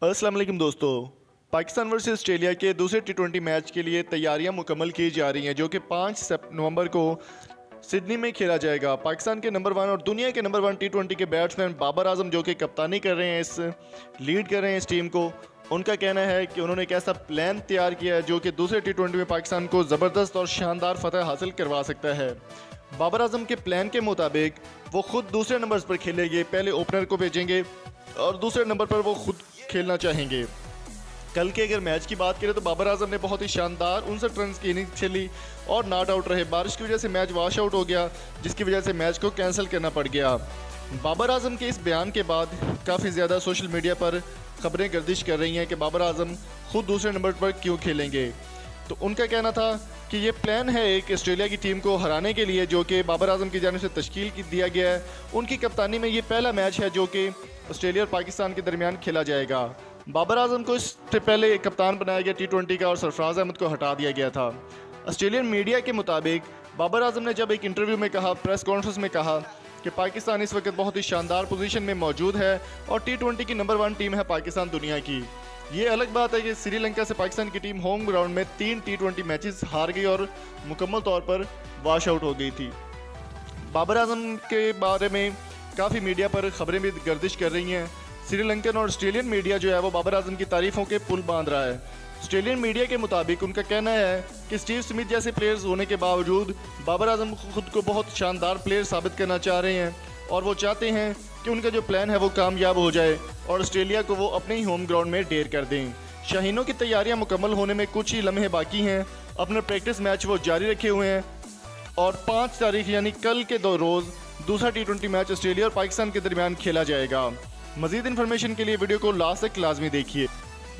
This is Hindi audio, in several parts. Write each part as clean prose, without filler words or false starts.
अस्सलाम वालेकुम दोस्तों। पाकिस्तान वर्सेस ऑस्ट्रेलिया के दूसरे टी20 मैच के लिए तैयारियां मुकम्मल की जा रही हैं, जो कि 5 नवंबर को सिडनी में खेला जाएगा। पाकिस्तान के नंबर 1 और दुनिया के नंबर 1 टी20 के बैट्समैन बाबर आजम, जो कि कप्तानी कर रहे हैं, लीड कर रहे हैं इस टीम को। उनका कहना है कि उन्होंने एक ऐसा प्लान तैयार किया है जो कि दूसरे टी20 में पाकिस्तान को ज़बरदस्त और शानदार फतह हासिल करवा सकता है। बाबर आजम के प्लान के मुताबिक वो खुद दूसरे नंबर पर खेलेंगे, पहले ओपनर को भेजेंगे और दूसरे नंबर पर वो खुद खेलना चाहेंगे। कल के अगर मैच की बात करें तो बाबर आजम ने बहुत ही शानदार 59 रन की इनिंग्स खेली और नॉट आउट रहे। बारिश की वजह से मैच वॉश आउट हो गया, जिसकी वजह से मैच को कैंसिल करना पड़ गया। बाबर आजम के इस बयान के बाद काफ़ी ज़्यादा सोशल मीडिया पर खबरें गर्दिश कर रही हैं कि बाबर आजम खुद दूसरे नंबर पर क्यों खेलेंगे। तो उनका कहना था कि ये प्लान है एक ऑस्ट्रेलिया की टीम को हराने के लिए, जो कि बाबर आजम की जानिब से तश्कील दिया गया है। उनकी कप्तानी में ये पहला मैच है जो कि ऑस्ट्रेलिया और पाकिस्तान के दरमियान खेला जाएगा। बाबर आजम को इससे पहले कप्तान बनाया गया टी20 का और सरफराज अहमद को हटा दिया गया था। ऑस्ट्रेलियन मीडिया के मुताबिक बाबर आजम ने जब एक इंटरव्यू में कहा, प्रेस कॉन्फ्रेंस में कहा कि पाकिस्तान इस वक्त बहुत ही शानदार पोजीशन में मौजूद है और टी20 की नंबर 1 टीम है पाकिस्तान दुनिया की। ये अलग बात है कि श्रीलंका से पाकिस्तान की टीम होम ग्राउंड में 3 टी20 मैचेस हार गई और मुकम्मल तौर पर वॉश आउट हो गई थी। बाबर आजम के बारे में काफ़ी मीडिया पर खबरें भी गर्दिश कर रही हैं। श्रीलंकन और ऑस्ट्रेलियन मीडिया जो है वो बाबर आजम की तारीफ़ों के पुल बांध रहा है। ऑस्ट्रेलियन मीडिया के मुताबिक उनका कहना है कि स्टीव स्मिथ जैसे प्लेयर्स होने के बावजूद बाबर आजम खुद को बहुत शानदार प्लेयर साबित करना चाह रहे हैं और वो चाहते हैं कि उनका जो प्लान है वो कामयाब हो जाए और ऑस्ट्रेलिया को वो अपने ही होम ग्राउंड में ढेर कर दें। शाहीनों की तैयारियां मुकम्मल होने में कुछ ही लम्हे बाकी हैं। अपने प्रैक्टिस मैच वो जारी रखे हुए हैं और 5 तारीख यानी कल के रोज़ दूसरा टी20 मैच ऑस्ट्रेलिया और पाकिस्तान के दरमियान खेला जाएगा। मज़ीद इन्फॉर्मेशन के लिए वीडियो को लास्ट तक लाजमी देखिए।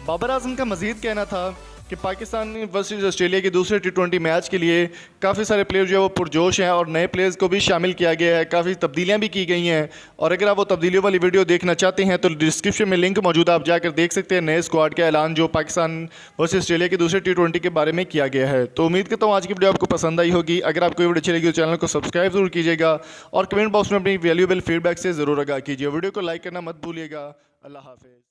बाबर आजम का मज़ीद कहना था कि पाकिस्तान वर्सेस ऑस्ट्रेलिया के दूसरे टी20 मैच के लिए काफ़ी सारे प्लेयर जो है वो पुरजोश हैं और नए प्लेयर्स को भी शामिल किया गया है। काफ़ी तब्दीलियां भी की गई हैं और अगर आप वो तब्दीलियों वाली वीडियो देखना चाहते हैं तो डिस्क्रिप्शन में लिंक मौजूद है, आप जाकर देख सकते हैं नए स्क्वाड का ऐलान जो पाकिस्तान वर्सेस ऑस्ट्रेलिया के दूसरे टी20 के बारे में किया गया है। तो उम्मीद करता हूँ आज की वीडियो आपको पसंद आई होगी। अगर आपको वीडियो अच्छी लगी तो चैनल को सब्सक्राइब जरूर कीजिएगा और कमेंट बॉक्स में अपनी वैल्यूएबल फीडबैक से ज़रूर आगाह कीजिए। वीडियो को लाइक करना मत भूलिएगा। अल्लाह हाफिज़।